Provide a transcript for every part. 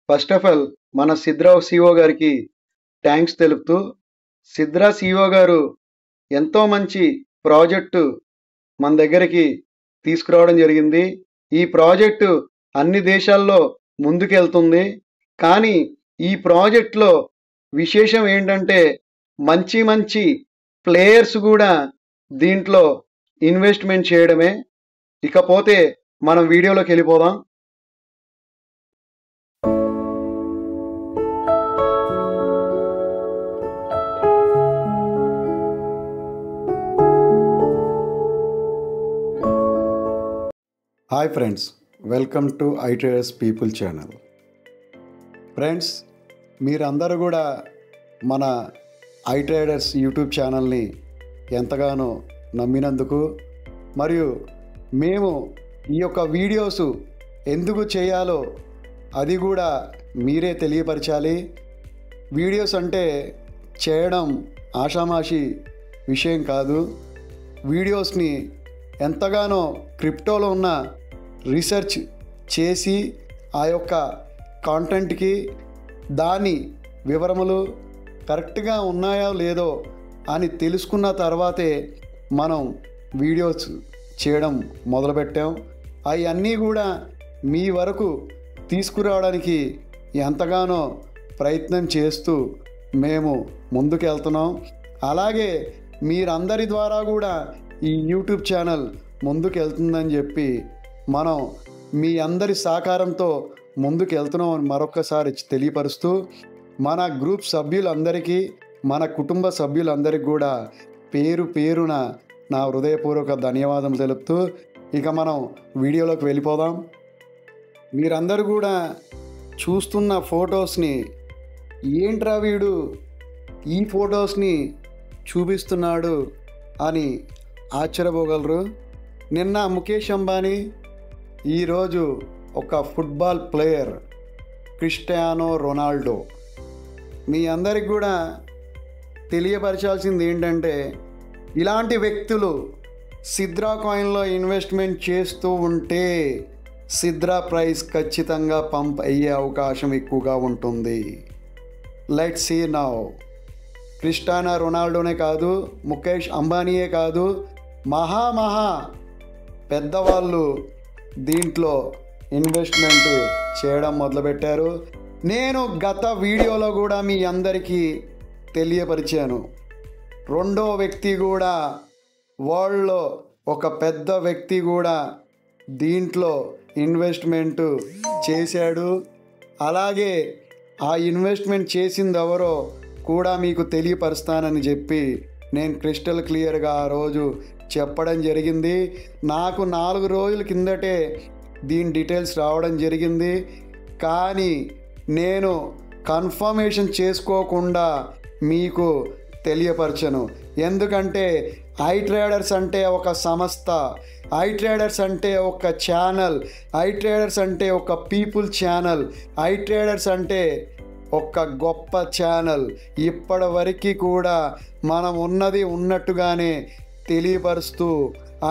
First of all మన Sidra CO గారికి thanks తెలుపుతూ, సిద్రా సిఓ గారు ఎంతో మంచి ప్రాజెక్టు మన దగ్గరికి తీసుకురావడం జరిగింది. ఈ ప్రాజెక్టు అన్ని దేశాల్లో ముందుకెళ్తుంది. కానీ ఈ ప్రాజెక్ట్లో విశేషం ఏంటంటే మంచి మంచి ప్లేయర్స్ కూడా దీంట్లో ఇన్వెస్ట్మెంట్ చేయడమే. ఇకపోతే మనం వీడియోలోకి వెళ్ళిపోదాం. Hi friends, welcome to iTraders people channel. Friends, మీరందరూ కూడా మన iTraders యూట్యూబ్ ఛానల్ని ఎంతగానో నమ్మినందుకు, మరియు మేము ఈ యొక్క వీడియోస్ ఎందుకు చేయాలో అది కూడా మీరే తెలియపరచాలి. వీడియోస్ అంటే చేయడం ఆషామాషి విషయం కాదు. వీడియోస్ని ఎంతగానో క్రిప్టోలో ఉన్న రీసెర్చ్ చేసి ఆ యొక్క కాంటెంట్కి దాని వివరములు కరెక్ట్గా ఉన్నాయో లేదో అని తెలుసుకున్న తర్వాతే మనం వీడియోస్ చేయడం మొదలుపెట్టాం. అవన్నీ కూడా మీ వరకు తీసుకురావడానికి ఎంతగానో ప్రయత్నం చేస్తూ మేము ముందుకెళ్తున్నాం. అలాగే మీరందరి ద్వారా కూడా ఈ యూట్యూబ్ ఛానల్ ముందుకెళ్తుందని చెప్పి మనం మీ అందరి సహకారంతో ముందుకెళ్తున్నామని మరొకసారి తెలియపరుస్తూ, మన గ్రూప్ సభ్యులందరికీ, మన కుటుంబ సభ్యులందరికీ కూడా పేరు పేరున నా హృదయపూర్వక ధన్యవాదాలు తెలుపుతూ ఇక మనం వీడియోలోకి వెళ్ళిపోదాం. మీరందరూ కూడా చూస్తున్న ఫొటోస్ని ఏంట్రా వీడు ఈ ఫొటోస్ని చూపిస్తున్నాడు అని ఆశ్చర్యపోగలరు. నిన్న ముఖేష్ అంబానీ, ఈరోజు ఒక ఫుట్బాల్ ప్లేయర్ క్రిస్టియానో రొనాల్డో. మీ అందరికి కూడా తెలియపరచాల్సింది ఏంటంటే, ఇలాంటి వ్యక్తులు సిద్రా కాయిన్లో ఇన్వెస్ట్మెంట్ చేస్తూ ఉంటే సిద్రా ప్రైస్ ఖచ్చితంగా పంప్ అయ్యే అవకాశం ఎక్కువగా ఉంటుంది. Let's see now. క్రిస్టియానో రొనాల్డోనే కాదు, ముఖేష్ అంబానీయే కాదు, మహా పెద్దవాళ్ళు దీంట్లో ఇన్వెస్ట్మెంట్ చేయడం మొదలుపెట్టారు. నేను గత వీడియోలో కూడా మీ అందరికీ తెలియపరిచాను. రెండో వ్యక్తి కూడా, వరల్డ్లో ఒక పెద్ద వ్యక్తి కూడా దీంట్లో ఇన్వెస్ట్మెంట్ చేశాడు. అలాగే ఆ ఇన్వెస్ట్మెంట్ చేసింది ఎవరో కూడా మీకు తెలియపరుస్తానని చెప్పి నేను క్రిస్టల్ క్లియర్గా ఆ రోజు చెప్పడం జరిగింది. నాకు 4 రోజుల కిందటే దీని డీటెయిల్స్ రావడం జరిగింది. కానీ నేను కన్ఫర్మేషన్ చేసుకోకుండా మీకు తెలియపరచను. ఎందుకంటే iTraders అంటే ఒక సంస్థ, iTraders అంటే ఒక ఛానల్, iTraders అంటే ఒక పీపుల్ ఛానల్, iTraders అంటే ఒక గొప్ప ఛానల్. ఇప్పటి వరకు కూడా మనం ఉన్నది ఉన్నట్టుగానే తెలియపరుస్తూ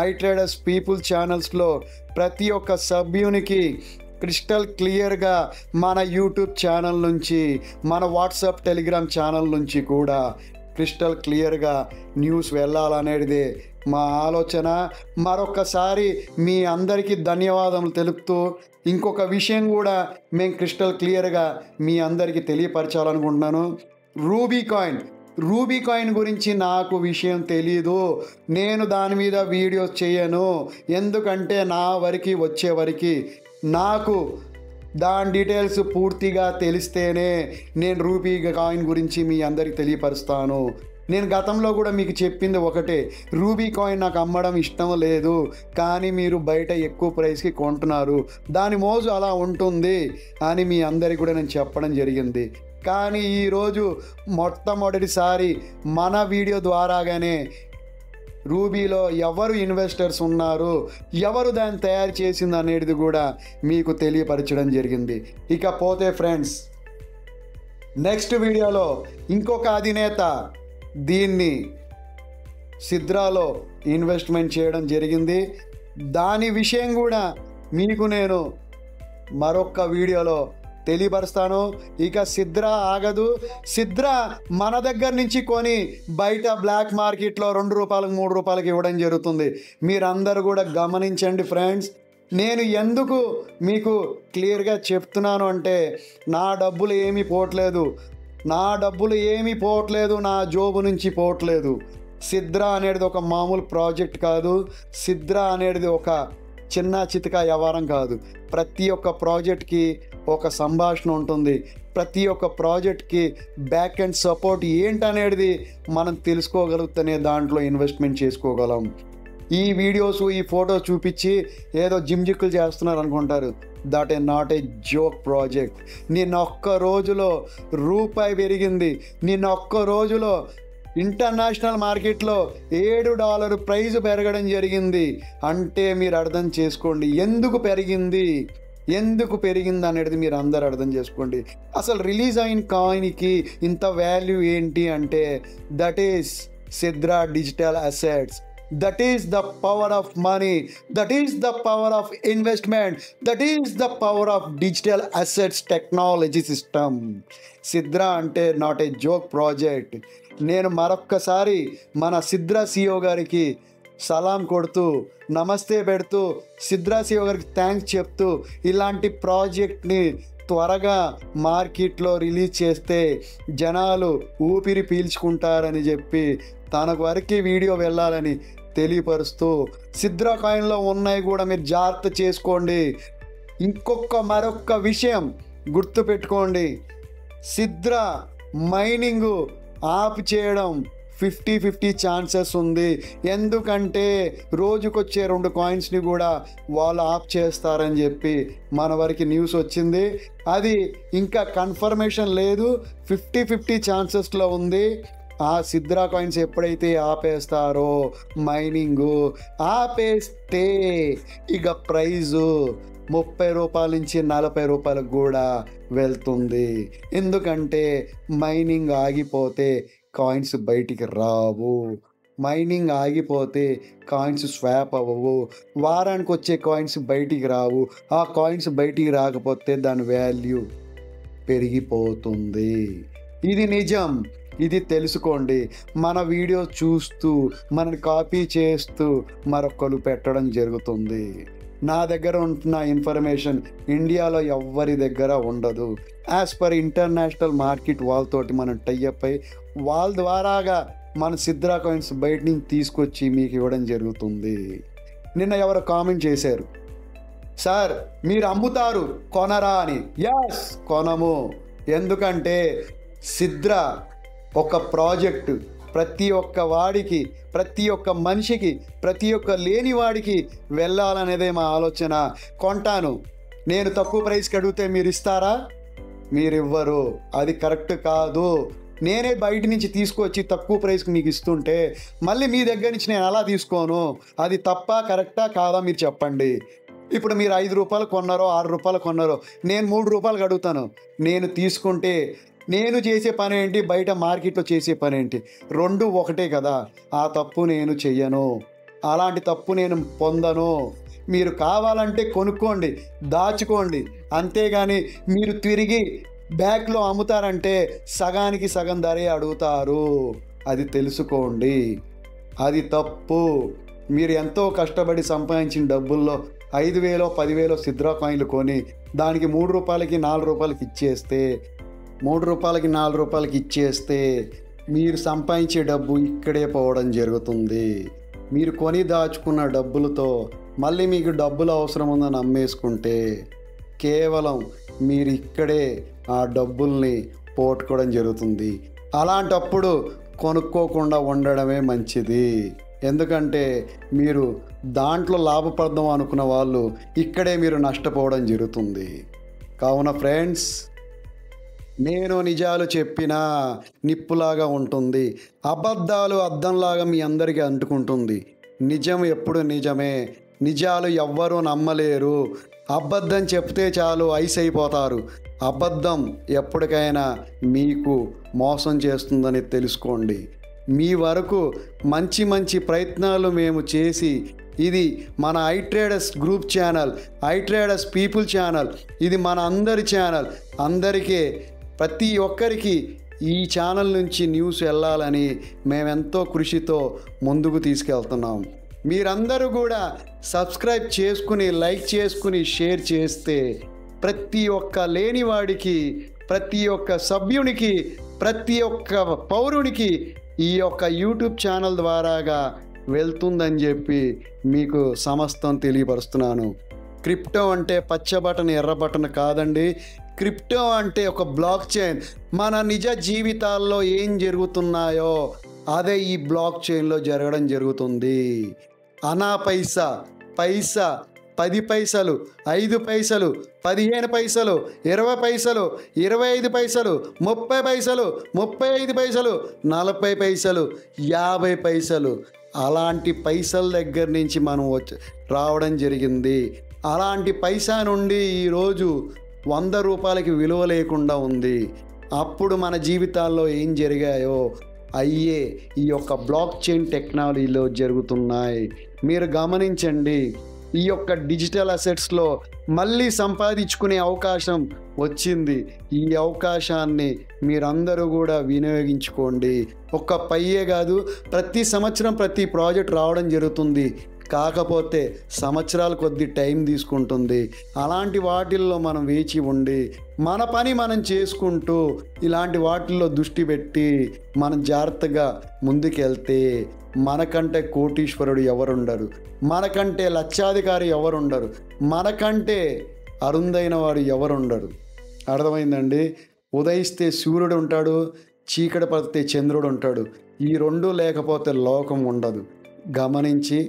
iTraders పీపుల్ ఛానల్స్లో ప్రతి ఒక్క సభ్యునికి క్రిస్టల్ క్లియర్గా మన యూట్యూబ్ ఛానల్ నుంచి, మన వాట్సాప్ టెలిగ్రామ్ ఛానల్ నుంచి కూడా క్రిస్టల్ క్లియర్గా న్యూస్ వెళ్ళాలనేదే మా ఆలోచన. మరొకసారి మీ అందరికీ ధన్యవాదములు తెలుపుతూ ఇంకొక విషయం కూడా మేము క్రిస్టల్ క్లియర్గా మీ అందరికీ తెలియపరచాలనుకుంటున్నాను. రూబీ కాయిన్ గురించి నాకు విషయం తెలీదు. నేను దాని మీద వీడియోస్ చేయను. ఎందుకంటే నా వరకు వచ్చే వరకు నాకు దాని డీటెయిల్స్ పూర్తిగా తెలిస్తేనే నేను రూబీ కాయిన్ గురించి మీ అందరికి తెలియపరుస్తాను. నేను గతంలో కూడా మీకు చెప్పింది ఒకటే, రూబీ కాయిన్ నాకు అమ్మడం ఇష్టం లేదు, కానీ మీరు బయట ఎక్కువ ప్రైస్కి కొంటున్నారు, దాని మోజు అలా ఉంటుంది అని మీ అందరికి కూడా నేను చెప్పడం జరిగింది. కానీ ఈరోజు మొట్టమొదటిసారి మన వీడియో ద్వారాగానే రూబీలో ఎవరు ఇన్వెస్టర్స్ ఉన్నారు, ఎవరు దాన్ని తయారు చేసింది అనేది కూడా మీకు తెలియపరచడం జరిగింది. ఇకపోతే ఫ్రెండ్స్, నెక్స్ట్ వీడియోలో ఇంకొక అధినేత దీన్ని సిద్రాలో ఇన్వెస్ట్మెంట్ చేయడం జరిగింది. దాని విషయం కూడా మీకు నేను మరొక వీడియోలో తెలియపరుస్తాను. ఇక సిద్రా ఆగదు. సిద్రా మన దగ్గర నుంచి కొని బయట బ్లాక్ మార్కెట్లో 2 రూపాయలకు 3 రూపాయలకి ఇవ్వడం జరుగుతుంది. మీరందరూ కూడా గమనించండి ఫ్రెండ్స్. నేను ఎందుకు మీకు క్లియర్గా చెప్తున్నాను అంటే నా డబ్బులు ఏమీ పోవట్లేదు, నా జోబు నుంచి పోవట్లేదు. సిద్రా అనేది ఒక మామూలు ప్రాజెక్ట్ కాదు. సిద్రా అనేది ఒక చిన్న చితక వ్యవహారం కాదు. ప్రతి ఒక్క ప్రాజెక్ట్కి ఒక సంభాషణ ఉంటుంది. ప్రతి ఒక్క ప్రాజెక్ట్కి బ్యాక్ అండ్ సపోర్ట్ ఏంటనేది మనం తెలుసుకోగలుగుతూనే దాంట్లో ఇన్వెస్ట్మెంట్ చేసుకోగలం. ఈ వీడియోస్, ఈ ఫోటో చూపించి ఏదో జిమ్జిక్కులు చేస్తున్నారు అనుకుంటారు. That A not a joke project. నిన్న ఒక్క రోజులో రూపాయి పెరిగింది. నిన్న ఒక్క రోజులో ఇంటర్నేషనల్ మార్కెట్లో $7 ప్రైజ్ పెరగడం జరిగింది. అంటే మీరు అర్థం చేసుకోండి ఎందుకు పెరిగింది అనేది మీరు అందరూ అర్థం చేసుకోండి. అసలు రిలీజ్ అయిన కాయిన్కి ఇంత వాల్యూ ఏంటి అంటే that is Sidra digital assets. That is the power of money. That is the power of investment. That is the power of digital assets technology system. Sidra అంటే నాట్ ఏ జోక్ ప్రాజెక్ట్. నేను మరొక్కసారి మన Sidra CEO గారికి సలాం కొడుతూ, నమస్తే పెడుతూ, Sidra CEO గారికి thanks చెప్తూ, ఇలాంటి ప్రాజెక్ట్ని త్వరగా మార్కెట్లో రిలీజ్ చేస్తే జనాలు ఊపిరి పీల్చుకుంటారని చెప్పి తన వరకు వీడియో వెళ్ళాలని తెలియపరుస్తూ, సిద్రా కాయిన్లో ఉన్నాయి కూడా మీరు జాగ్రత్త చేసుకోండి. మరొక్క విషయం గుర్తుపెట్టుకోండి, సిద్రా మైనింగ్ ఆఫ్ చేయడం 50-50 ఛాన్సెస్ ఉంది. ఎందుకంటే రోజుకొచ్చే 2 కాయిన్స్ని కూడా వాళ్ళు ఆఫ్ చేస్తారని చెప్పి మన వరకు న్యూస్ వచ్చింది. అది ఇంకా కన్ఫర్మేషన్ లేదు, 50-50 ఛాన్సెస్లో ఉంది. ఆ సిద్రా కాయిన్స్ ఎప్పుడైతే ఆపేస్తారో మైనింగు ఆపేస్తే ఇక ప్రైజు 30 రూపాయల నుంచి 40 రూపాయలకు కూడా వెళ్తుంది. ఎందుకంటే మైనింగ్ ఆగిపోతే కాయిన్స్ బయటికి రావు, మైనింగ్ ఆగిపోతే కాయిన్స్ స్వాప్ అవ్వవు, వారానికి వచ్చే కాయిన్స్ బయటికి రావు. ఆ కాయిన్స్ బయటికి రాకపోతే దాని వాల్యూ పెరిగిపోతుంది. ఇది నిజం, ఇది తెలుసుకోండి. మన వీడియో చూస్తూ మనని కాపీ చేస్తూ మరొకరు పెట్టడం జరుగుతుంది. నా దగ్గర ఉంటున్న ఇన్ఫర్మేషన్ ఇండియాలో ఎవ్వరి దగ్గర ఉండదు. యాజ్ పర్ ఇంటర్నేషనల్ మార్కెట్ వాళ్ళతోటి మనం టైఅప్ అయ్యి వాళ్ళ ద్వారాగా మన సిద్రా కాయిన్స్ బయట నుంచి తీసుకొచ్చి మీకు ఇవ్వడం జరుగుతుంది. నిన్న ఎవరో కామెంట్ చేశారు, సార్ మీరు అమ్ముతారు కొనరా అని. ఎస్, కొనము. ఎందుకంటే సిద్రా ఒక ప్రాజెక్టు ప్రతి ఒక్క వాడికి, ప్రతి ఒక్క మనిషికి, ప్రతి ఒక్క లేని వాడికి వెళ్ళాలనేదే మా ఆలోచన. కొంటాను, నేను తక్కువ ప్రైస్కి అడిగితే మీరు ఇస్తారా? మీరు ఇవ్వరు. అది కరెక్ట్ కాదు. నేనే బయట నుంచి తీసుకొచ్చి తక్కువ ప్రైస్కి మీకు ఇస్తుంటే మళ్ళీ మీ దగ్గర నుంచి నేను అలా తీసుకోను. అది తప్ప కరెక్టా కాదా మీరు చెప్పండి. ఇప్పుడు మీరు 5 రూపాయలు కొన్నారో 6 రూపాయలు కొన్నారో నేను 3 రూపాయలకు అడుగుతాను. నేను తీసుకుంటే నేను చేసే పని ఏంటి, బయట మార్కెట్లో చేసే పని ఏంటి? 2 ఒకటే కదా. ఆ తప్పు నేను చెయ్యను, అలాంటి తప్పు నేను పొందను. మీరు కావాలంటే కొనుక్కోండి, దాచుకోండి. అంతేగాని మీరు తిరిగి బ్యాగ్లో అమ్ముతారంటే సగానికి సగం ధరే అడుగుతారు. అది తెలుసుకోండి, అది తప్పు. మీరు ఎంతో కష్టపడి సంపాదించిన డబ్బుల్లో 5,000 10,000 సిద్రా కాయిన్లు కొని దానికి 3 రూపాయలకి 4 రూపాయలకి ఇచ్చేస్తే, 3 రూపాయలకి 4 రూపాయలకి ఇచ్చేస్తే మీరు సంపాదించే డబ్బు ఇక్కడే పోవడం జరుగుతుంది. మీరు కొని దాచుకున్న డబ్బులతో మళ్ళీ మీకు డబ్బులు అవసరం ఉందని అమ్మేసుకుంటే కేవలం మీరు ఇక్కడే ఆ డబ్బుల్ని పోగొట్టుకోవడం జరుగుతుంది. అలాంటప్పుడు కొనుక్కోకుండా ఉండడమే మంచిది. ఎందుకంటే మీరు దాంట్లో లాభపడదాం అనుకున్న వాళ్ళు ఇక్కడే మీరు నష్టపోవడం జరుగుతుంది. కావున ఫ్రెండ్స్, నేను నిజాలు చెప్పినా నిప్పులాగా ఉంటుంది, అబద్ధాలు అద్దంలాగా మీ అందరికీ అంటుకుంటుంది. నిజం ఎప్పుడు నిజమే, నిజాలు ఎవ్వరూ నమ్మలేరు. అబద్ధం చెప్తే చాలు ఐస్ అయిపోతారు. అబద్ధం ఎప్పటికైనా మీకు మోసం చేస్తుందని తెలుసుకోండి. మీ వరకు మంచి మంచి ప్రయత్నాలు మేము చేసి ఇది మన iTraders group channel, iTraders people channel, ఇది మన అందరి ఛానల్. అందరికీ ప్రతి ఒక్కరికి ఈ ఛానల్ నుంచి న్యూస్ వెళ్ళాలని మేమెంతో కృషితో ముందుకు తీసుకెళ్తున్నాం. మీరందరూ కూడా సబ్స్క్రైబ్ చేసుకుని, లైక్ చేసుకుని, షేర్ చేస్తే ప్రతి ఒక్క లేనివాడికి, ప్రతి ఒక్క సభ్యునికి, ప్రతి ఒక్క పౌరునికి ఈ యొక్క యూట్యూబ్ ఛానల్ ద్వారాగా వెళ్తుందని చెప్పి మీకు సమస్తం తెలియపరుస్తున్నాను. క్రిప్టో అంటే పచ్చ బటన్ ఎర్ర బటన్ కాదండి. క్రిప్టో అంటే ఒక బ్లాక్ చైన్. మన నిజ జీవితాల్లో ఏం జరుగుతున్నాయో అదే ఈ బ్లాక్ చైన్లో జరగడం జరుగుతుంది. అనా పైసా, 10 పైసలు, 5 పైసలు, 15 పైసలు, 20 పైసలు, 25 పైసలు, 30 పైసలు, 35 పైసలు, 40 పైసలు, 50 పైసలు, అలాంటి పైసల దగ్గర నుంచి మనం రావడం జరిగింది. అలాంటి పైసా నుండి ఈరోజు 100 రూపాయలకి విలువ లేకుండా ఉంది. అప్పుడు మన జీవితాల్లో ఏం జరిగాయో అయ్యే ఈ యొక్క బ్లాక్ చైన్ టెక్నాలజీలో జరుగుతున్నాయి. మీరు గమనించండి, ఈ యొక్క డిజిటల్ అసెట్స్లో మళ్ళీ సంపాదించుకునే అవకాశం వచ్చింది. ఈ అవకాశాన్ని మీరందరూ కూడా వినియోగించుకోండి. ఒక్క పయ్యే కాదు, ప్రతి సంవత్సరం ప్రతి ప్రాజెక్ట్ రావడం జరుగుతుంది. కాకపోతే సంవత్సరాల కొద్ది టైం తీసుకుంటుంది. అలాంటి వాటిల్లో మనం వేచి ఉండి మన పని మనం చేసుకుంటూ ఇలాంటి వాటిల్లో దృష్టి పెట్టి మనం జాగ్రత్తగా ముందుకెళ్తే మనకంటే కోటీశ్వరుడు ఎవరుండరు, మనకంటే లక్షాధికారి ఎవరుండరు, మనకంటే అరుందైన వాడు ఎవరుండరు. అర్థమైందండి? ఉదయిస్తే సూర్యుడు ఉంటాడు, చీకటి పడితే చంద్రుడు ఉంటాడు. ఈ రెండు లేకపోతే లోకం ఉండదు. గమనించి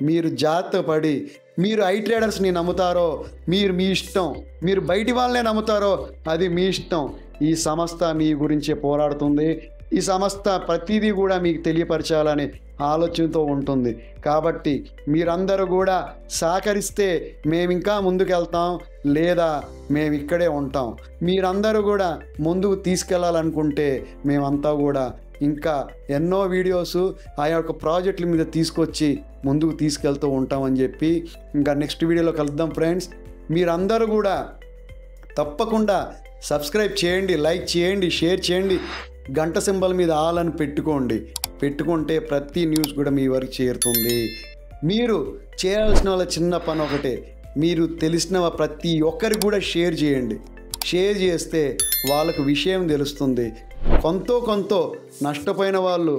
మీరు జాగ్రత్త పడి, మీరు iTradersని నమ్ముతారో మీరు మీ ఇష్టం, మీరు బయటి వాళ్ళనే నమ్ముతారో అది మీ ఇష్టం. ఈ సంస్థ మీ గురించే పోరాడుతుంది. ఈ సంస్థ ప్రతిదీ కూడా మీకు తెలియపరచాలని ఆలోచనతో ఉంటుంది. కాబట్టి మీరందరూ కూడా సహకరిస్తే మేము ఇంకా ముందుకెళ్తాం, లేదా మేము ఇక్కడే ఉంటాం. మీరందరూ కూడా ముందుకు తీసుకెళ్ళాలనుకుంటే మేమంతా కూడా ఇంకా ఎన్నో వీడియోస్ ఆ యొక్క ప్రాజెక్టుల మీద తీసుకొచ్చి ముందుకు తీసుకెళ్తూ ఉంటామని చెప్పి ఇంకా నెక్స్ట్ వీడియోలో కలుద్దాం ఫ్రెండ్స్. మీరందరూ కూడా తప్పకుండా సబ్స్క్రైబ్ చేయండి, లైక్ చేయండి, షేర్ చేయండి, గంట సింబల్ మీద ఆల్ అని పెట్టుకుంటే ప్రతి న్యూస్ కూడా మీ వరకు చేరుతుంది. మీరు చేయాల్సిన వాళ్ళ చిన్న పని ఒకటే, మీరు తెలిసిన ప్రతి ఒక్కరికి కూడా షేర్ చేయండి. షేర్ చేస్తే వాళ్ళకు విషయం తెలుస్తుంది. కొంత నష్టపోయిన వాళ్ళు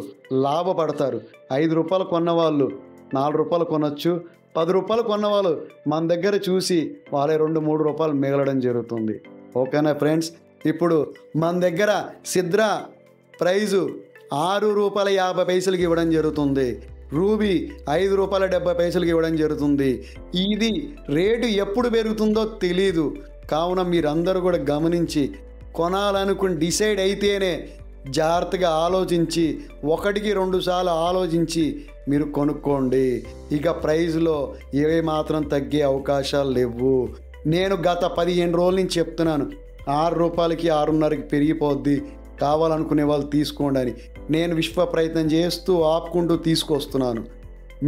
లాభపడతారు. 5 రూపాయలు కొన్న వాళ్ళు 4 రూపాయలు కొనవచ్చు. 10 రూపాయలు కొన్నవాళ్ళు మన దగ్గర చూసి వాళ్ళే 2-3 రూపాయలు మిగలడం జరుగుతుంది. ఓకేనా ఫ్రెండ్స్? ఇప్పుడు మన దగ్గర సిద్రా ప్రైజు 6 రూపాయల 50 పైసలకి ఇవ్వడం జరుగుతుంది. రూబీ 5 రూపాయల 70 పైసలకి ఇవ్వడం జరుగుతుంది. ఇది రేటు ఎప్పుడు పెరుగుతుందో తెలీదు. కావున మీరందరూ కూడా గమనించి కొనాలనుకుని డిసైడ్ అయితేనే జాగ్రత్తగా ఆలోచించి 1-2 సార్లు ఆలోచించి మీరు కొనుక్కోండి. ఇక ప్రైజ్లో ఏ మాత్రం తగ్గే అవకాశాలు లేవు. నేను గత 15 రోజుల నుంచి చెప్తున్నాను, 6 రూపాయలకి 6.5కి పెరిగిపోద్ది, కావాలనుకునే వాళ్ళు తీసుకోండి అని. నేను విశ్వ ప్రయత్నం చేస్తూ ఆపుకుంటూ తీసుకొస్తున్నాను.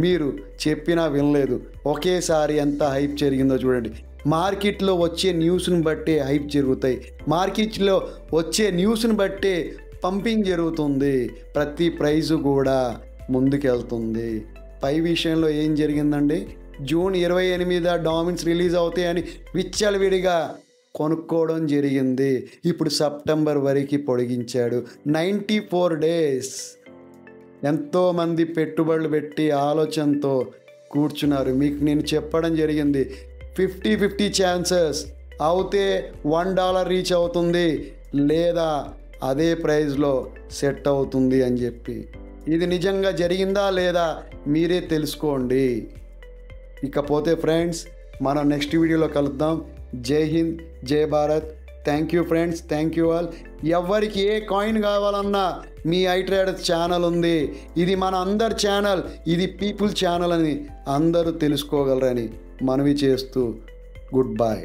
మీరు చెప్పినా వినలేదు. ఒకేసారి ఎంత హైప్ జరిగిందో చూడండి. మార్కెట్లో వచ్చే న్యూస్ని బట్టే హైప్ జరుగుతాయి. మార్కెట్లో వచ్చే న్యూస్ని బట్టే పంపింగ్ జరుగుతుంది. ప్రతి ప్రైజు కూడా ముందుకెళ్తుంది. పై విషయంలో ఏం జరిగిందండి, జూన్ 28 డామిన్స్ రిలీజ్ అవుతాయని విచ్చలవిడిగా కొనుక్కోవడం జరిగింది. ఇప్పుడు సెప్టెంబర్ వరకు పొడిగించాడు. 94 డేస్. ఎంతోమంది పెట్టుబడులు పెట్టి ఆలోచనతో కూర్చున్నారు. మీకు నేను చెప్పడం జరిగింది, 50-50 ఛాన్సెస్ అవుతే $1 రీచ్ అవుతుంది, లేదా అదే ప్రైజ్లో సెట్ అవుతుంది అని చెప్పి. ఇది నిజంగా జరిగిందా లేదా మీరే తెలుసుకోండి. ఇకపోతే ఫ్రెండ్స్, మనం నెక్స్ట్ వీడియోలో కలుద్దాం. జై హింద్, జై Bharat. Thank you friends, thank you all. ఎవరికి ఏ కాయిన్ కావాలన్నా మీ iTraders ఛానల్ ఉంది. ఇది మన అందరి ఛానల్, ఇది పీపుల్ ఛానల్ అని అందరూ తెలుసుకోగలరని మనవి చేస్తూ గుడ్ బై.